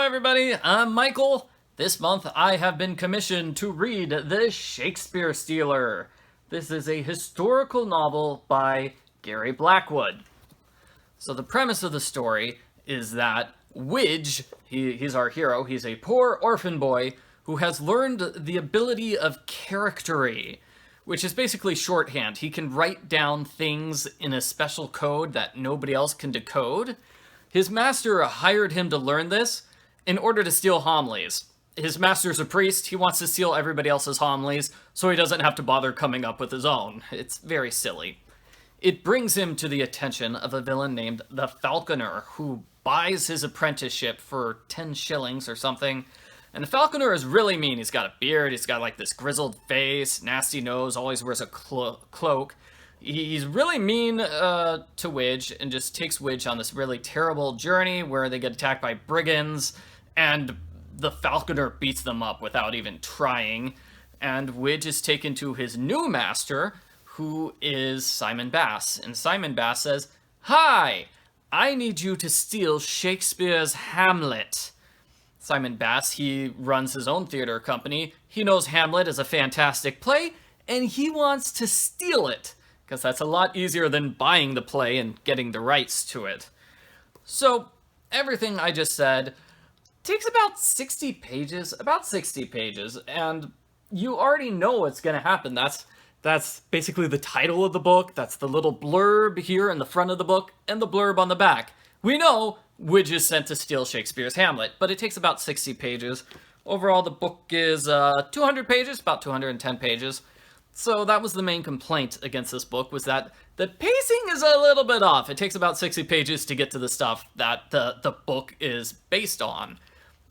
Hello everybody, I'm Michael. This month I have been commissioned to read The Shakespeare Stealer. This is a historical novel by Gary Blackwood. So the premise of the story is that Widge, he's our hero, he's a poor orphan boy who has learned the ability of charactery, which is basically shorthand. He can write down things in a special code that nobody else can decode. His master hired him to learn this in order to steal homilies. His master's a priest, he wants to steal everybody else's homilies so he doesn't have to bother coming up with his own. It's very silly. It brings him to the attention of a villain named the Falconer, who buys his apprenticeship for 10 shillings or something. And the Falconer is really mean. He's got a beard, he's got like this grizzled face, nasty nose, always wears a cloak. He's really mean to Widge and just takes Widge on this really terrible journey where they get attacked by brigands and the Falconer beats them up without even trying. And Widge is taken to his new master, who is Simon Bass. And Simon Bass says, "Hi, I need you to steal Shakespeare's Hamlet." Simon Bass, he runs his own theater company. He knows Hamlet is a fantastic play, and he wants to steal it, because that's a lot easier than buying the play and getting the rights to it. So, everything I just said takes about 60 pages, and you already know what's going to happen. That's basically the title of the book, that's the little blurb here in the front of the book, and the blurb on the back. We know Widge is sent to steal Shakespeare's Hamlet, but it takes about 60 pages. Overall, the book is 200 pages, about 210 pages. So that was the main complaint against this book, was that the pacing is a little bit off. It takes about 60 pages to get to the stuff that the book is based on.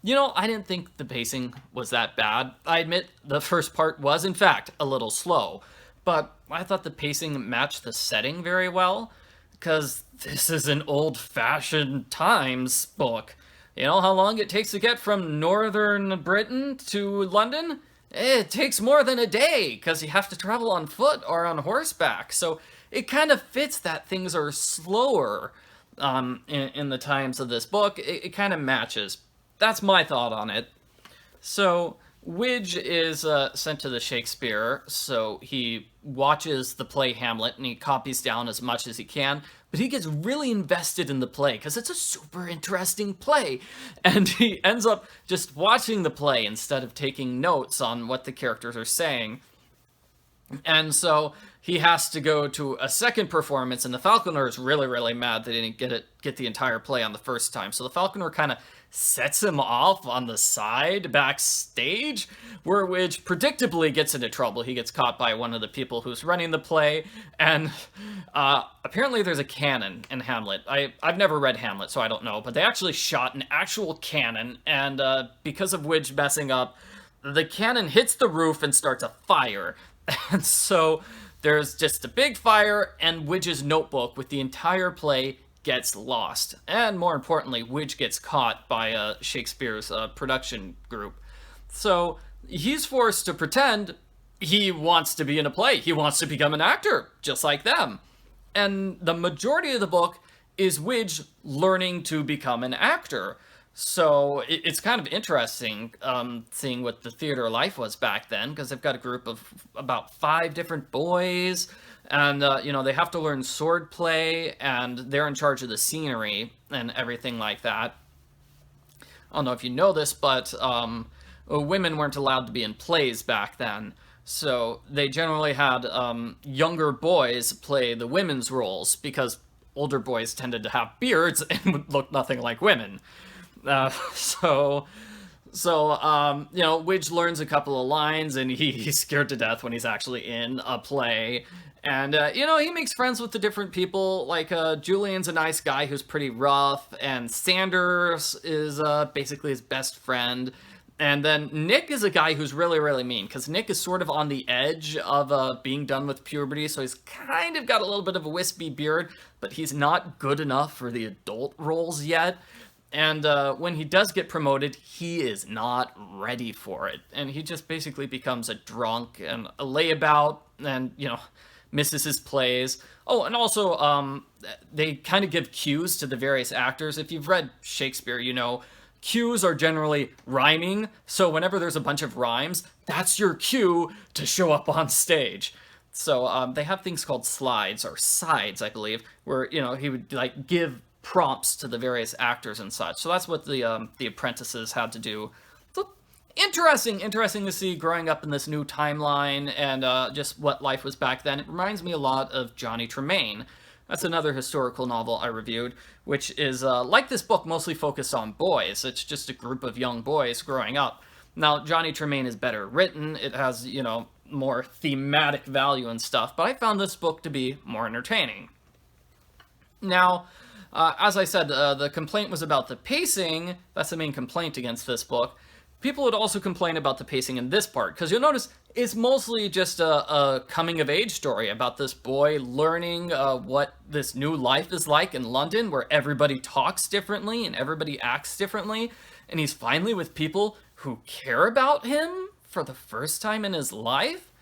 You know, I didn't think the pacing was that bad. I admit the first part was, in fact, a little slow. But I thought the pacing matched the setting very well, because this is an old-fashioned times book. You know how long it takes to get from northern Britain to London? It takes more than a day, because you have to travel on foot or on horseback. So it kind of fits that things are slower in the times of this book. It kind of matches. That's my thought on it. So Widge is sent to the Shakespeare, so he watches the play Hamlet and he copies down as much as he can, but he gets really invested in the play because it's a super interesting play, and he ends up just watching the play instead of taking notes on what the characters are saying. And so he has to go to a second performance, and the Falconer is really, really mad that he didn't get the entire play on the first time. So the Falconer kind of sets him off on the side backstage, where Widge predictably gets into trouble. He gets caught by one of the people who's running the play, and apparently there's a cannon in Hamlet. I've never read Hamlet, so I don't know, but they actually shot an actual cannon, and because of Widge messing up, the cannon hits the roof and starts a fire. And so there's just a big fire, and Widge's notebook with the entire play gets lost. And more importantly, Widge gets caught by Shakespeare's production group. So he's forced to pretend he wants to be in a play. He wants to become an actor, just like them. And the majority of the book is Widge learning to become an actor. So it's kind of interesting seeing what the theater life was back then, because they've got a group of about 5 different boys, and they have to learn sword play, and they're in charge of the scenery and everything like that. I don't know if you know this, but women weren't allowed to be in plays back then, so they generally had younger boys play the women's roles, because older boys tended to have beards and would look nothing like women. Widge learns a couple of lines, and he's scared to death when he's actually in a play. And, he makes friends with the different people. Like, Julian's a nice guy who's pretty rough, and Sanders is basically his best friend. And then Nick is a guy who's really, really mean, because Nick is sort of on the edge of being done with puberty, so he's kind of got a little bit of a wispy beard, but he's not good enough for the adult roles yet. And when he does get promoted, he is not ready for it. And he just basically becomes a drunk and a layabout and, misses his plays. Oh, and also, they kind of give cues to the various actors. If you've read Shakespeare, cues are generally rhyming, so whenever there's a bunch of rhymes, that's your cue to show up on stage. So they have things called slides, or sides, I believe, where, he would, like, give prompts to the various actors and such. So that's what the apprentices had to do. So interesting to see growing up in this new timeline and just what life was back then. It reminds me a lot of Johnny Tremain. That's another historical novel I reviewed, which is, like this book, mostly focused on boys. It's just a group of young boys growing up. Now, Johnny Tremain is better written. It has, more thematic value and stuff, but I found this book to be more entertaining. Now, as I said, the complaint was about the pacing. That's the main complaint against this book. People would also complain about the pacing in this part, because you'll notice it's mostly just a coming-of-age story about this boy learning what this new life is like in London, where everybody talks differently and everybody acts differently, and he's finally with people who care about him for the first time in his life.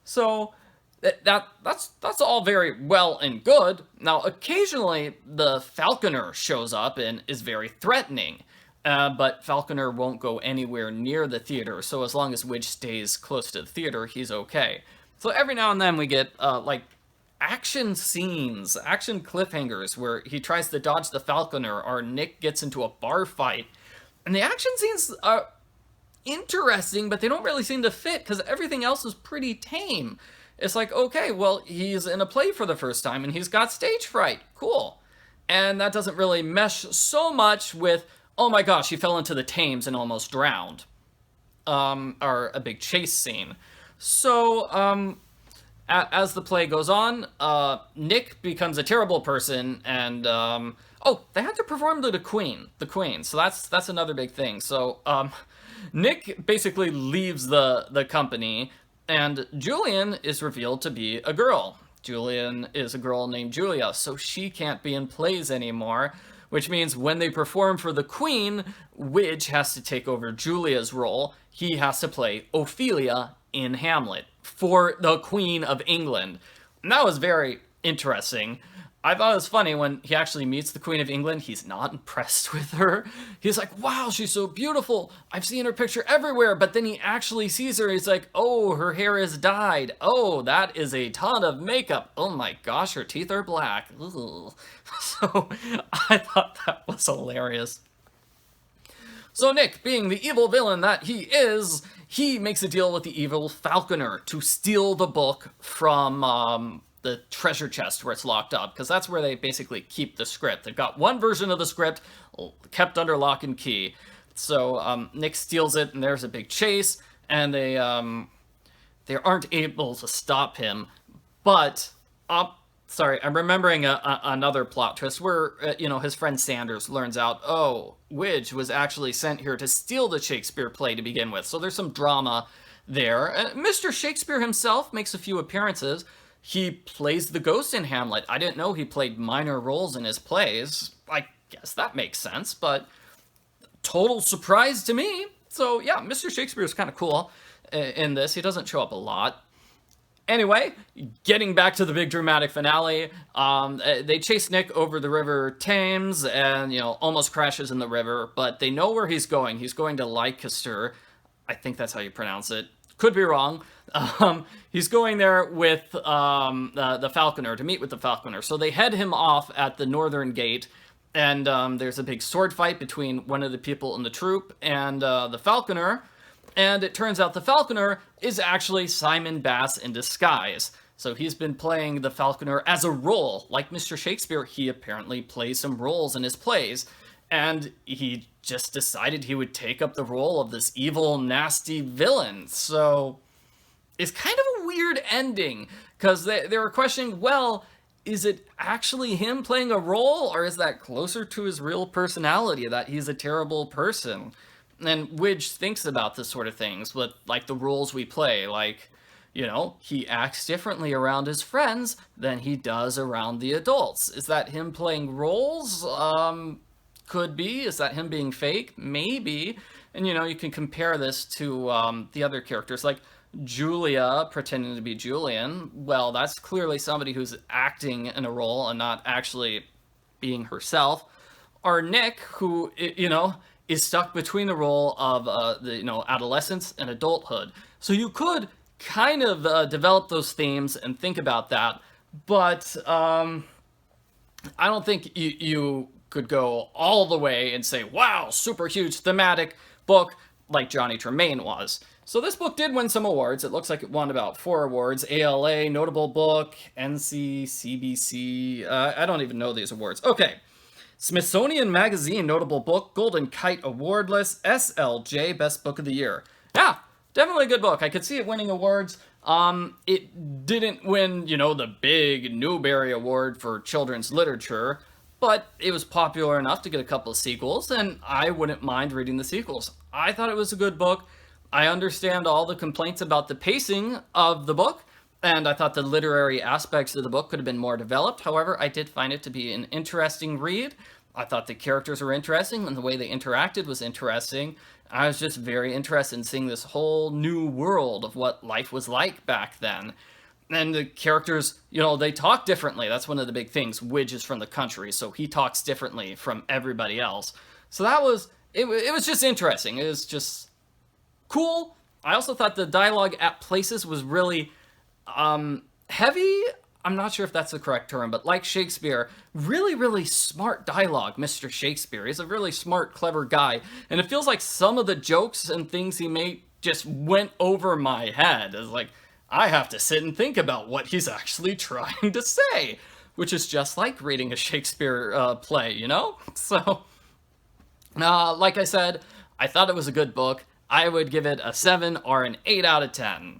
So that's all very well and good. Now, occasionally, the Falconer shows up and is very threatening. But Falconer won't go anywhere near the theater, so as long as Widge stays close to the theater, he's okay. So every now and then we get, action scenes, action cliffhangers, where he tries to dodge the Falconer, or Nick gets into a bar fight. And the action scenes are interesting, but they don't really seem to fit, because everything else is pretty tame. It's like, okay, well, he's in a play for the first time, and he's got stage fright. Cool. And that doesn't really mesh so much with, oh my gosh, he fell into the Thames and almost drowned. Or a big chase scene. So, as the play goes on, Nick becomes a terrible person, and, they had to perform to the Queen. So that's another big thing. So, Nick basically leaves the company, and Julian is revealed to be a girl. Julian is a girl named Julia, so she can't be in plays anymore, which means when they perform for the Queen, Widge has to take over Julia's role. He has to play Ophelia in Hamlet for the Queen of England. And that was very interesting. I thought it was funny when he actually meets the Queen of England, he's not impressed with her. He's like, wow, she's so beautiful. I've seen her picture everywhere. But then he actually sees her. He's like, oh, her hair is dyed. Oh, that is a ton of makeup. Oh my gosh, her teeth are black. Ugh. So I thought that was hilarious. So Nick, being the evil villain that he is, he makes a deal with the evil Falconer to steal the book from the treasure chest where it's locked up, because that's where they basically keep the script. They've got one version of the script kept under lock and key. So Nick steals it, and there's a big chase, and they aren't able to stop him. But sorry, I'm remembering another plot twist where his friend Sanders learns out, oh, Widge was actually sent here to steal the Shakespeare play to begin with. So there's some drama there. Mr. Shakespeare himself makes a few appearances. He plays the ghost in Hamlet. I didn't know he played minor roles in his plays. I guess that makes sense, but total surprise to me. So yeah, Mr. Shakespeare is kind of cool in this. He doesn't show up a lot. Anyway, getting back to the big dramatic finale, they chase Nick over the River Thames and, almost crashes in the river, but they know where he's going. He's going to Leicester. I think that's how you pronounce it. Could be wrong. He's going there with the Falconer, to meet with the Falconer. So they head him off at the northern gate, and there's a big sword fight between one of the people in the troupe and the Falconer. And it turns out the Falconer is actually Simon Bass in disguise. So he's been playing the Falconer as a role. Like Mr. Shakespeare, he apparently plays some roles in his plays. And he just decided he would take up the role of this evil, nasty villain. So it's kind of a weird ending, because they were questioning, well, is it actually him playing a role, or is that closer to his real personality, that he's a terrible person? And Widge thinks about this sort of things with, like, the roles we play. Like, he acts differently around his friends than he does around the adults. Is that him playing roles? Could be. Is that him being fake? Maybe. And, you can compare this to the other characters, like Julia pretending to be Julian. Well, that's clearly somebody who's acting in a role and not actually being herself. Or Nick, who, is stuck between the role of adolescence and adulthood. So you could kind of develop those themes and think about that, but I don't think you could go all the way and say, wow, super huge thematic book like Johnny Tremain was. So this book did win some awards. It looks like it won about 4 awards. ALA, Notable Book, NC, CBC. I don't even know these awards. Okay. Smithsonian Magazine Notable Book, Golden Kite Award List, SLJ Best Book of the Year. Yeah, definitely a good book. I could see it winning awards. It didn't win, the big Newbery Award for children's literature, but it was popular enough to get a couple of sequels, and I wouldn't mind reading the sequels. I thought it was a good book. I understand all the complaints about the pacing of the book, and I thought the literary aspects of the book could have been more developed. However, I did find it to be an interesting read. I thought the characters were interesting, and the way they interacted was interesting. I was just very interested in seeing this whole new world of what life was like back then. And the characters, they talk differently. That's one of the big things. Widge is from the country, so he talks differently from everybody else. So that was, it was just interesting. It was just cool. I also thought the dialogue at places was really heavy. I'm not sure if that's the correct term, but like Shakespeare, really, really smart dialogue, Mr. Shakespeare. He's a really smart, clever guy. And it feels like some of the jokes and things he made just went over my head. It's like, I have to sit and think about what he's actually trying to say, which is just like reading a Shakespeare play, So, like I said, I thought it was a good book. I would give it a 7 or an 8 out of 10.